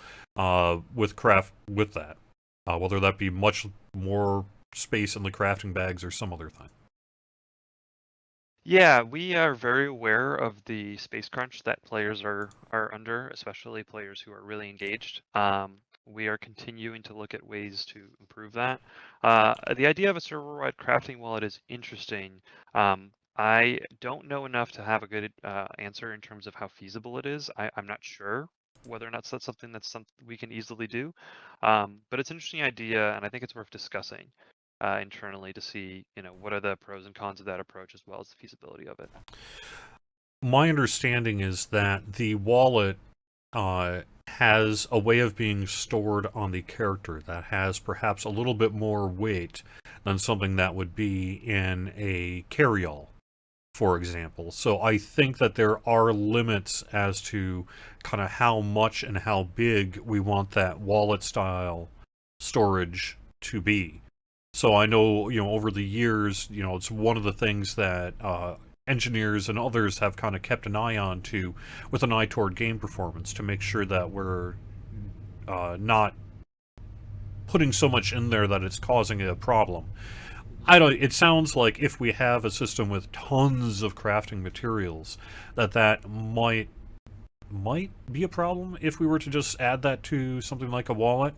with that. Whether that be much more space in the crafting bags or some other thing. Yeah, we are very aware of the space crunch that players are under, especially players who are really engaged. We are continuing to look at ways to improve that. The idea of a server-wide crafting wallet is interesting. I don't know enough to have a good answer in terms of how feasible it is. I'm not sure whether or not that's something we can easily do, but it's an interesting idea, and I think it's worth discussing internally to see, what are the pros and cons of that approach, as well as the feasibility of it. My understanding is that the wallet has a way of being stored on the character that has perhaps a little bit more weight than something that would be in a carry-all, for example. So I think that there are limits as to kind of how much and how big we want that wallet-style storage to be. So I know, over the years, it's one of the things that engineers and others have kind of kept an eye on with an eye toward game performance, to make sure that we're not putting so much in there that it's causing a problem. It sounds like if we have a system with tons of crafting materials, that might be a problem if we were to just add that to something like a wallet.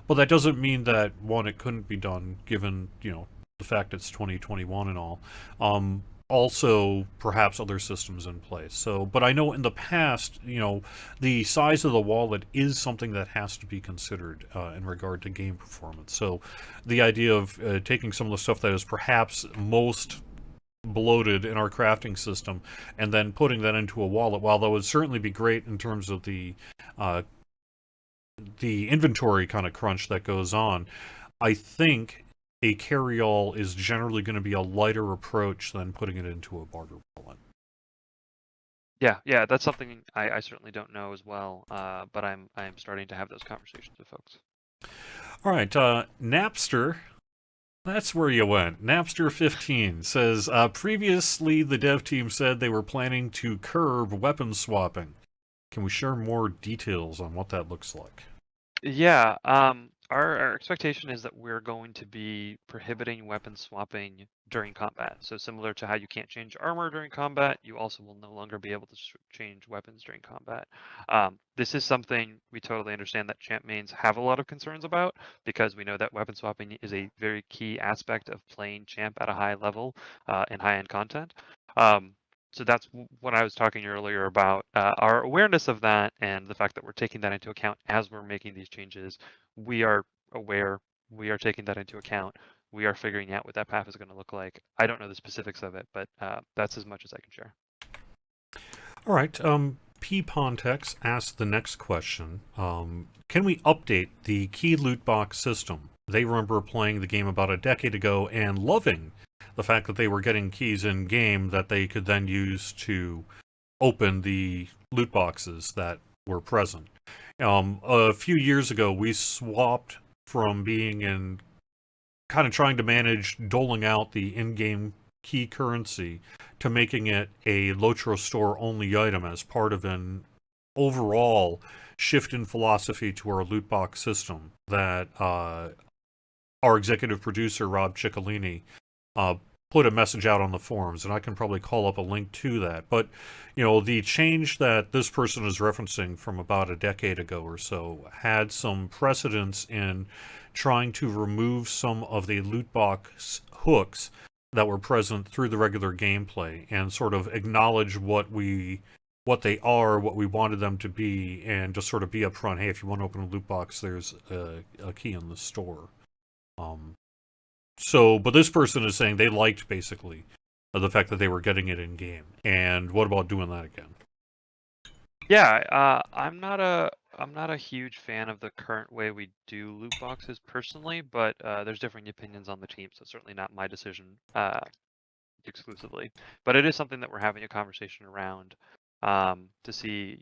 But that doesn't mean that, one, it couldn't be done, given, the fact it's 2021 and all. also perhaps other systems in place. So, but I know in the past, the size of the wallet is something that has to be considered in regard to game performance. So, the idea of taking some of the stuff that is perhaps most bloated in our crafting system and then putting that into a wallet, while that would certainly be great in terms of the inventory kind of crunch that goes on, I think a carry-all is generally going to be a lighter approach than putting it into a barter wallet. Yeah, that's something I certainly don't know as well, but I'm starting to have those conversations with folks. All right, Napster, that's where you went. Napster 15 says, previously the dev team said they were planning to curb weapon swapping. Can we share more details on what that looks like? Yeah, our expectation is that we're going to be prohibiting weapon swapping during combat. So similar to how you can't change armor during combat, you also will no longer be able to change weapons during combat. This is something we totally understand that champ mains have a lot of concerns about, because we know that weapon swapping is a very key aspect of playing champ at a high level in high-end content. So that's what I was talking earlier about, our awareness of that and the fact that we're taking that into account as we're making these changes. We are aware, we are taking that into account. We are figuring out what that path is going to look like. I don't know the specifics of it, but that's as much as I can share. All right. P. Pontex asked the next question. Can we update the key loot box system? They remember playing the game about a decade ago and loving the fact that they were getting keys in game that they could then use to open the loot boxes that were present. A few years ago, we swapped from being in kind of trying to manage doling out the in-game key currency to making it a Lotro store only item as part of an overall shift in philosophy to our loot box system that our executive producer, Rob Ciccolini, put a message out on the forums, and I can probably call up a link to that. But, the change that this person is referencing from about a decade ago or so had some precedence in trying to remove some of the loot box hooks that were present through the regular gameplay and sort of acknowledge what they are, what we wanted them to be, and just sort of be upfront. Hey, if you want to open a loot box, there's a key in the store. But this person is saying they liked basically the fact that they were getting it in game. And what about doing that again? Yeah, I'm not a huge fan of the current way we do loot boxes personally, but there's differing opinions on the team, so certainly not my decision exclusively. But it is something that we're having a conversation around to see,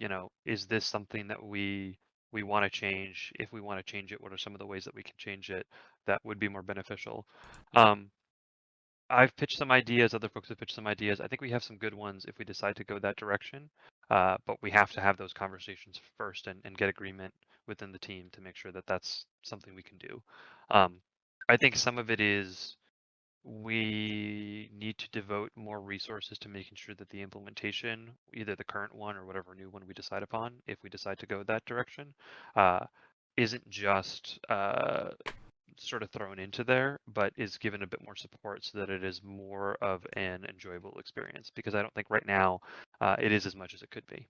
is this something that we want to change? If we want to change it, what are some of the ways that we can change it that would be more beneficial? I've pitched some ideas, other folks have pitched some ideas. I think we have some good ones if we decide to go that direction, but we have to have those conversations first and get agreement within the team to make sure that that's something we can do. I think some of it is we need to devote more resources to making sure that the implementation, either the current one or whatever new one we decide upon, if we decide to go that direction, isn't just sort of thrown into there, but is given a bit more support so that it is more of an enjoyable experience. Because I don't think right now it is as much as it could be.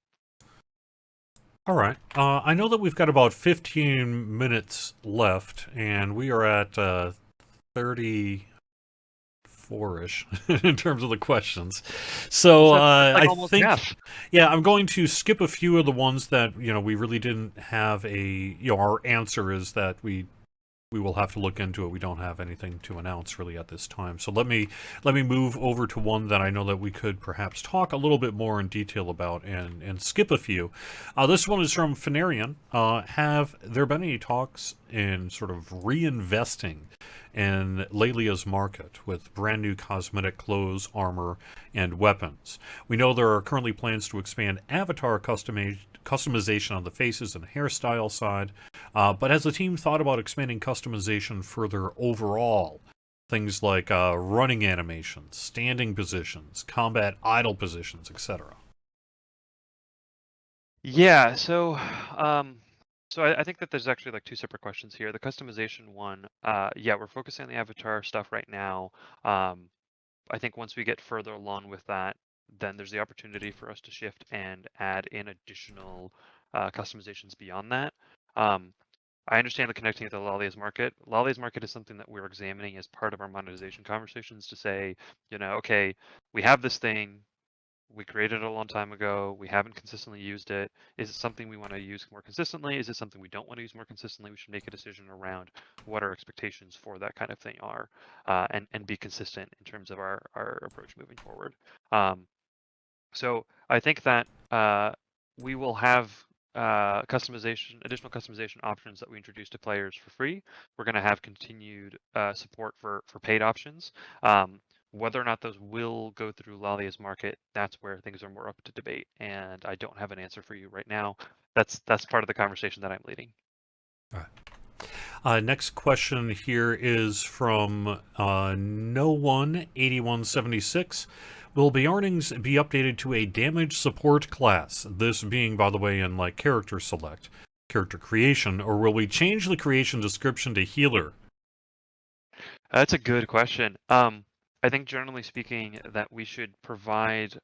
All right. I know that we've got about 15 minutes left, and we are at 34-ish in terms of the questions. So I think, yeah, I'm going to skip a few of the ones that we really didn't have our answer is that we will have to look into it. We don't have anything to announce really at this time. So let me move over to one that I know that we could perhaps talk a little bit more in detail about and skip a few. This one is from Fenarian. Have there been any talks in sort of reinvesting in Lollias market with brand new cosmetic clothes, armor, and weapons? We know there are currently plans to expand avatar customization on the faces and hairstyle side, but has the team thought about expanding customization further overall? Things like running animations, standing positions, combat idle positions, etc. Yeah, so I think that there's actually like two separate questions here. The customization one, yeah, we're focusing on the avatar stuff right now. I think once we get further along with that, then there's the opportunity for us to shift and add in additional customizations beyond that. I understand the connecting with the Lollias market. Lollias market is something that we're examining as part of our monetization conversations to say, okay, we have this thing, we created it a long time ago, we haven't consistently used it. Is it something we want to use more consistently? Is it something we don't want to use more consistently? We should make a decision around what our expectations for that kind of thing are, and be consistent in terms of our approach moving forward. So I think that we will have additional customization options that we introduce to players for free. We're going to have continued support for paid options. Whether or not those will go through Lollias market, that's where things are more up to debate, and I don't have an answer for you right now. That's part of the conversation that I'm leading. All right. Next question here is from No18176. Will Bjarnings be updated to a damage support class? This being, by the way, in like character select, character creation, or will we change the creation description to healer? That's a good question. I think generally speaking that we should provide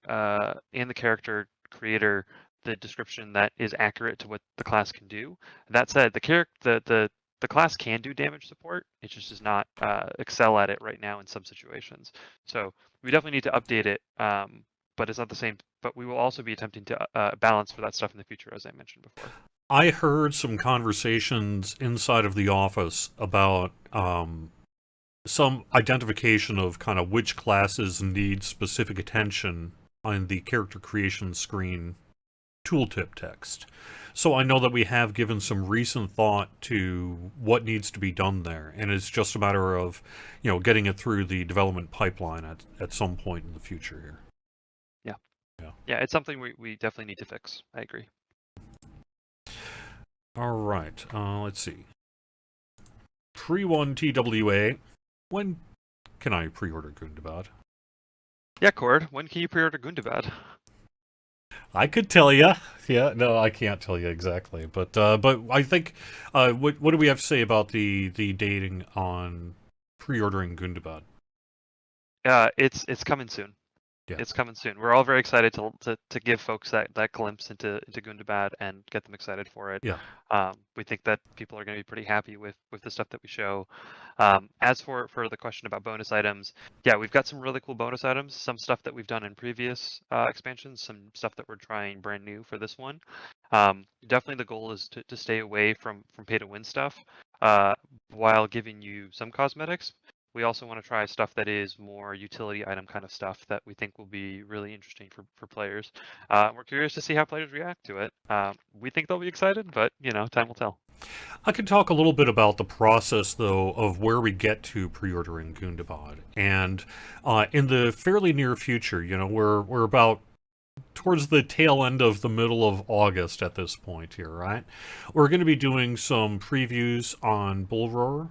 in the character creator the description that is accurate to what the class can do. That said, the class can do damage support. It just does not excel at it right now in some situations. So we definitely need to update it, but it's not the same. But we will also be attempting to balance for that stuff in the future, as I mentioned before. I heard some conversations inside of the office about some identification of kind of which classes need specific attention on the character creation screen tooltip text. So I know that we have given some recent thought to what needs to be done there, and it's just a matter of, getting it through the development pipeline at some point in the future here. Yeah, it's something we definitely need to fix. I agree. All right, let's see. Pre-1 TWA. When can I pre-order Gundam? Yeah, Cord, when can you pre-order Gundam? I could tell you. Yeah, no, I can't tell you exactly. But I think, what do we have to say about the dating on pre-ordering Gundam? It's coming soon. Yeah. It's coming soon. We're all very excited to give folks that glimpse into Gundam and get them excited for it. Yeah. We think that people are going to be pretty happy with the stuff that we show. As for the question about bonus items, yeah, we've got some really cool bonus items. Some stuff that we've done in previous expansions, some stuff that we're trying brand new for this one. Definitely the goal is to stay away from pay to win stuff, while giving you some cosmetics. We also want to try stuff that is more utility item kind of stuff that we think will be really interesting for players. We're curious to see how players react to it. We think they'll be excited, but time will tell. I could talk a little bit about the process, though, of where we get to pre-ordering Gundam. And in the fairly near future, we're about towards the tail end of the middle of August at this point here, right? We're going to be doing some previews on Brawler.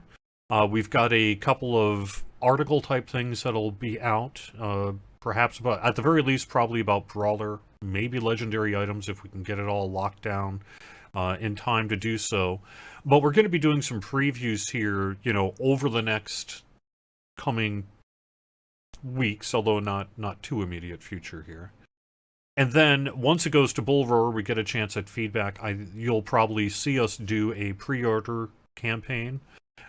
We've got a couple of article type things that'll be out, perhaps about, at the very least, probably about Brawler, maybe legendary items if we can get it all locked down in time to do so. But we're going to be doing some previews here, over the next coming weeks, although not too immediate future here. And then once it goes to Brawler, we get a chance at feedback. You'll probably see us do a pre-order campaign.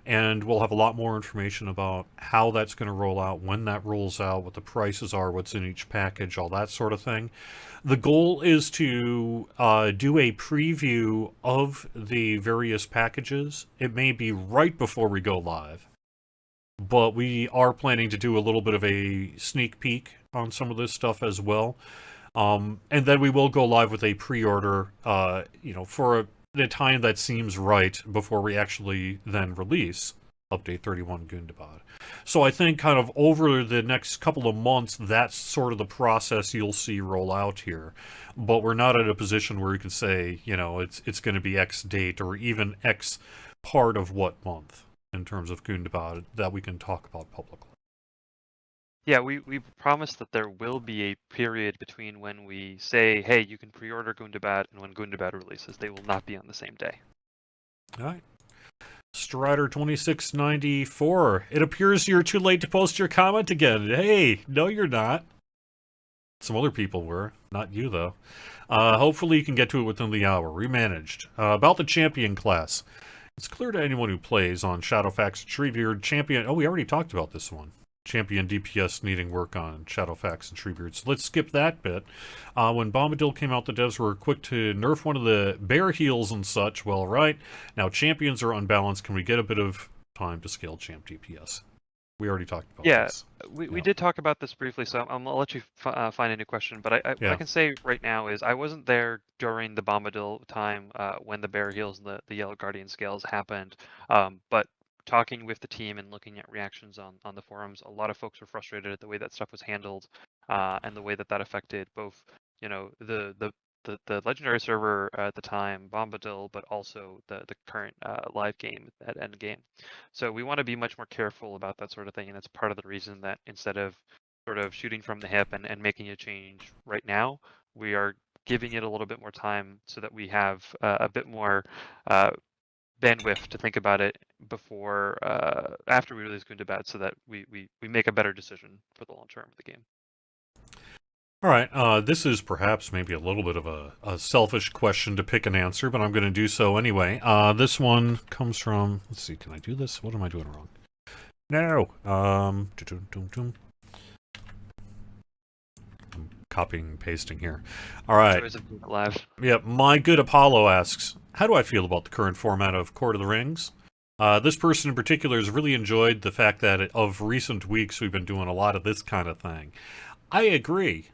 And we'll have a lot more information about how that's going to roll out, when that rolls out, what the prices are, what's in each package, all that sort of thing. The goal is to do a preview of the various packages. It may be right before we go live, but we are planning to do a little bit of a sneak peek on some of this stuff as well. And then we will go live with a pre-order, for a time that seems right before we actually then release Update 31 Gundam. So I think kind of over the next couple of months, that's sort of the process you'll see roll out here. But we're not at a position where we can say, it's going to be X date or even X part of what month in terms of Gundam that we can talk about publicly. Yeah, we promised that there will be a period between when we say, hey, you can pre-order Gundam and when Gundam releases. They will not be on the same day. All right. Strider 2694. It appears you're too late to post your comment again. Hey, no, you're not. Some other people were, not you though. Hopefully you can get to it within the hour. Remanaged. About the champion class. It's clear to anyone who plays on Shadowfax Treebeard champion. Oh, we already talked about this one. Champion DPS needing work on Shadowfax and Treebeard. So let's skip that bit. When Bombadil came out, the devs were quick to nerf one of the bear heals and such. Well, right. Now champions are unbalanced. Can we get a bit of time to scale champ DPS? We already talked about this. We did talk about this briefly, so I'm gonna let you find a new question. But what I can say right now is I wasn't there during the Bombadil time when the bear heals and the Yellow Guardian scales happened. But talking with the team and looking at reactions on the forums, a lot of folks were frustrated at the way that stuff was handled and the way that affected both, the legendary server at the time, Bombadil, but also the current live game at endgame. So we want to be much more careful about that sort of thing, and that's part of the reason that instead of sort of shooting from the hip and making a change right now, we are giving it a little bit more time so that we have a bit more bandwidth to think about it before after we release Gundam, so that we make a better decision for the long term of the game. All right, this is perhaps maybe a little bit of a selfish question to pick an answer, but I'm going to do so anyway. This one comes from, let's see, can I do this? What am I doing wrong? No. I'm copying and pasting here. All right. Yeah, My Good Apollo asks, how do I feel about the current format of Court of the Rings? This person in particular has really enjoyed the fact that of recent weeks we've been doing a lot of this kind of thing. I agree.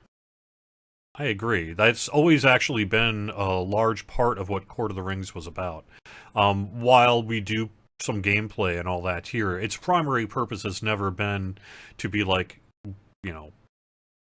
That's always actually been a large part of what Court of the Rings was about. While we do some gameplay and all that here, its primary purpose has never been to be like,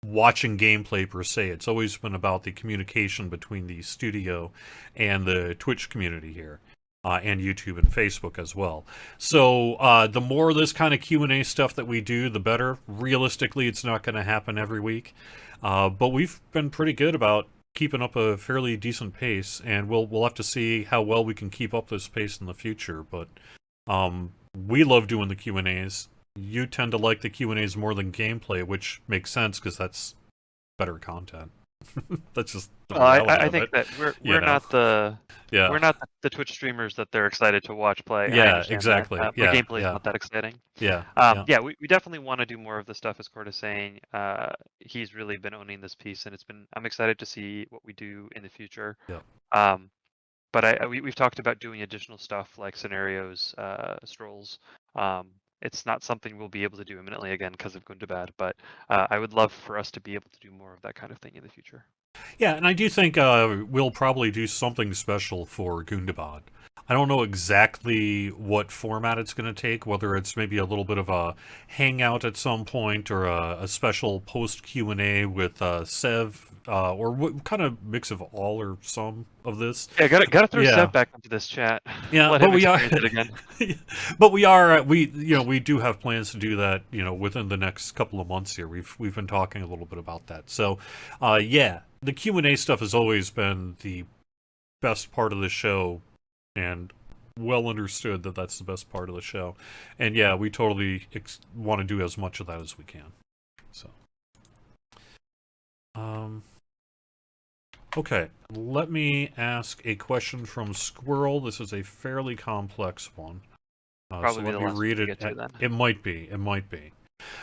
watching gameplay per se. It's always been about the communication between the studio and the Twitch community here. And YouTube and Facebook as well. So the more of this kind of Q&A stuff that we do, the better. Realistically, it's not going to happen every week. But we've been pretty good about keeping up a fairly decent pace, and we'll have to see how well we can keep up this pace in the future. But we love doing the Q&As. You tend to like the Q&As more than gameplay, which makes sense because that's better content. That's just the I think that we're not the Twitch streamers that they're excited to watch play. Yeah, exactly. The gameplay is not that exciting. We definitely want to do more of the stuff, as Cord is saying. He's really been owning this piece, and I'm excited to see what we do in the future. But we've talked about doing additional stuff like scenarios, strolls. It's not something we'll be able to do imminently again because of Gundam, but I would love for us to be able to do more of that kind of thing in the future. Yeah, and I do think we'll probably do something special for Gundam. I don't know exactly what format it's going to take, whether it's maybe a little bit of a hangout at some point or a special post Q&A with Sev, or what kind of mix of all or some of this. Yeah, gotta throw Sev back into this chat. Yeah, but we are it again. But we do have plans to do that, within the next couple of months here. We've been talking a little bit about that. So, the Q&A stuff has always been the best part of the show, and well understood that that's the best part of the show. And yeah, we totally want to do as much of that as we can. So, okay, let me ask a question from Squirrel. This is a fairly complex one. Probably so let me read it. Then. It might be.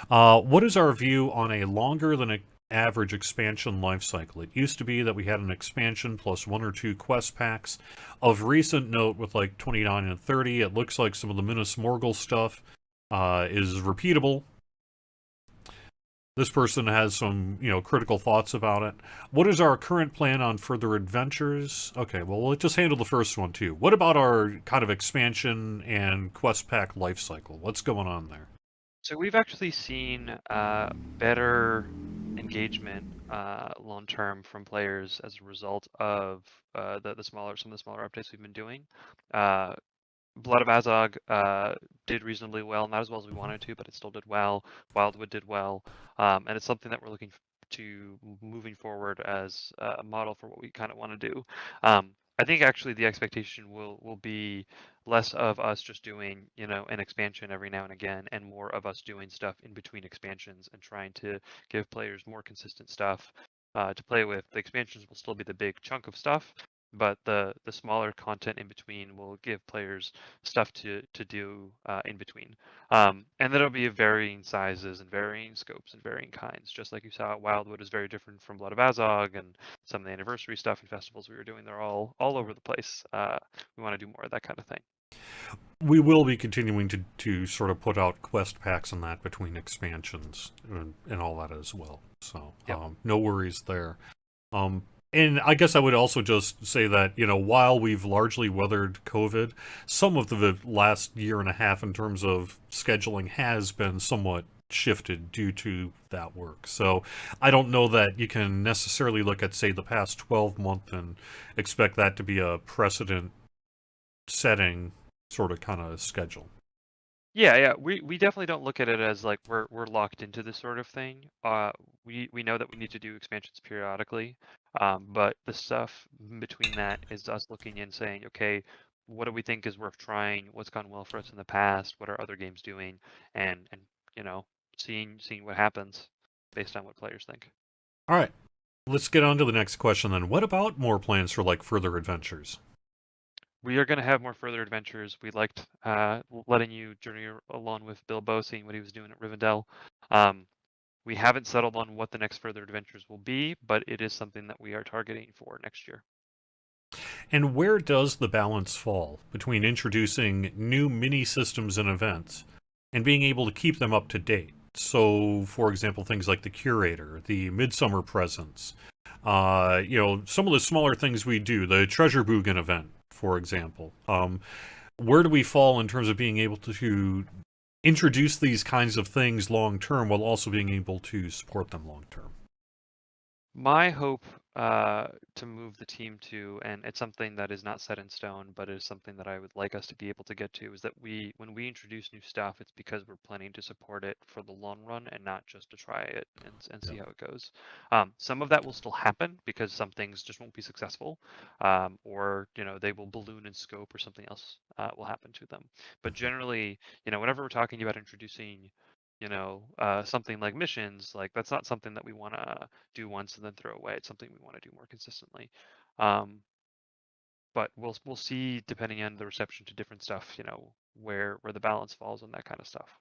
What is our view on a longer than average expansion lifecycle? It used to be that we had an expansion plus 1 or 2 quest packs. Of recent note, with like 29 and 30, it looks like some of the Minas Morgul stuff is repeatable. This person has some, critical thoughts about it. What is our current plan on further adventures? Okay, well, let's just handle the first one too. What about our kind of expansion and quest pack lifecycle? What's going on there? So we've actually seen better engagement long term from players as a result of some of the smaller updates we've been doing. Blood of Azog did reasonably well, not as well as we wanted to, but it still did well. Wildwood did well, and it's something that we're looking to moving forward as a model for what we kind of want to do. I think actually the expectation will be less of us just doing, an expansion every now and again, and more of us doing stuff in between expansions and trying to give players more consistent stuff to play with. The expansions will still be the big chunk of stuff, but the smaller content in between will give players stuff to do in between. And that'll be of varying sizes and varying scopes and varying kinds. Just like you saw, Wildwood is very different from Blood of Azog, and some of the anniversary stuff and festivals we were doing, they're all over the place. We want to do more of that kind of thing. We will be continuing to sort of put out quest packs and that between expansions and all that as well. So Yep. No worries there. And I guess I would also just say that, while we've largely weathered COVID, some of the last year and a half in terms of scheduling has been somewhat shifted due to that work. So I don't know that you can necessarily look at, say, the past 12 month and expect that to be a precedent setting sort of kind of schedule. Yeah. We definitely don't look at it as like we're locked into this sort of thing. We know that we need to do expansions periodically, but the stuff in between that is us looking in saying, okay, what do we think is worth trying? What's gone well for us in the past? What are other games doing? And seeing what happens based on what players think. All right, let's get on to the next question then. What about more plans for like further adventures? We are going to have more further adventures. We liked letting you journey along with Bilbo, seeing what he was doing at Rivendell. We haven't settled on what the next further adventures will be, but it is something that we are targeting for next year. And where does the balance fall between introducing new mini systems and events and being able to keep them up to date? So, for example, things like the Curator, the Midsummer Presents, some of the smaller things we do, the Treasure Boogan event, for example. Where do we fall in terms of being able to introduce these kinds of things long term while also being able to support them long term? My hope to move the team to, and it's something that is not set in stone, but is something that I would like us to be able to get to, is that when we introduce new stuff, it's because we're planning to support it for the long run and not just to try it and see how it goes. Some of that will still happen because some things just won't be successful, or they will balloon in scope or something else will happen to them. But generally, whenever we're talking about introducing something like missions, like that's not something that we want to do once and then throw away. It's something we want to do more consistently. But we'll see, depending on the reception to different stuff, where the balance falls on that kind of stuff.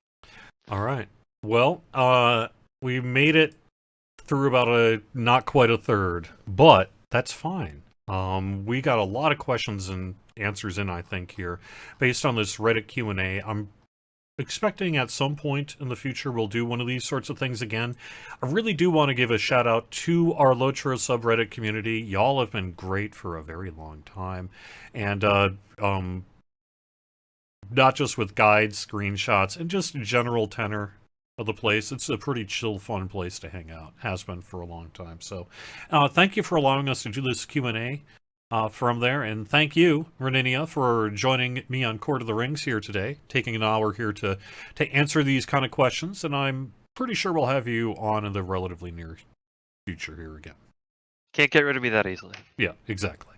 All right. Well, we made it through about not quite a third, but that's fine. We got a lot of questions and answers in, I think, here based on this Reddit Q&A. I'm expecting at some point in the future we'll do one of these sorts of things again. I really do want to give a shout out to our Lotro subreddit community. Y'all have been great for a very long time, and not just with guides, screenshots, and just general tenor of the place. It's a pretty chill, fun place to hang out. Has been for a long time. So thank you for allowing us to do this Q&A from there, and thank you, Reninia, for joining me on Court of the Rings here today, taking an hour here to answer these kind of questions, and I'm pretty sure we'll have you on in the relatively near future here again. Can't get rid of me that easily. Yeah, exactly.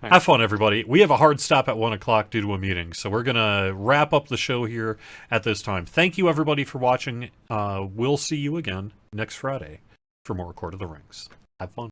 Right. Have fun, everybody. We have a hard stop at 1 o'clock due to a meeting, so we're going to wrap up the show here at this time. Thank you, everybody, for watching. We'll see you again next Friday for more Court of the Rings. Have fun.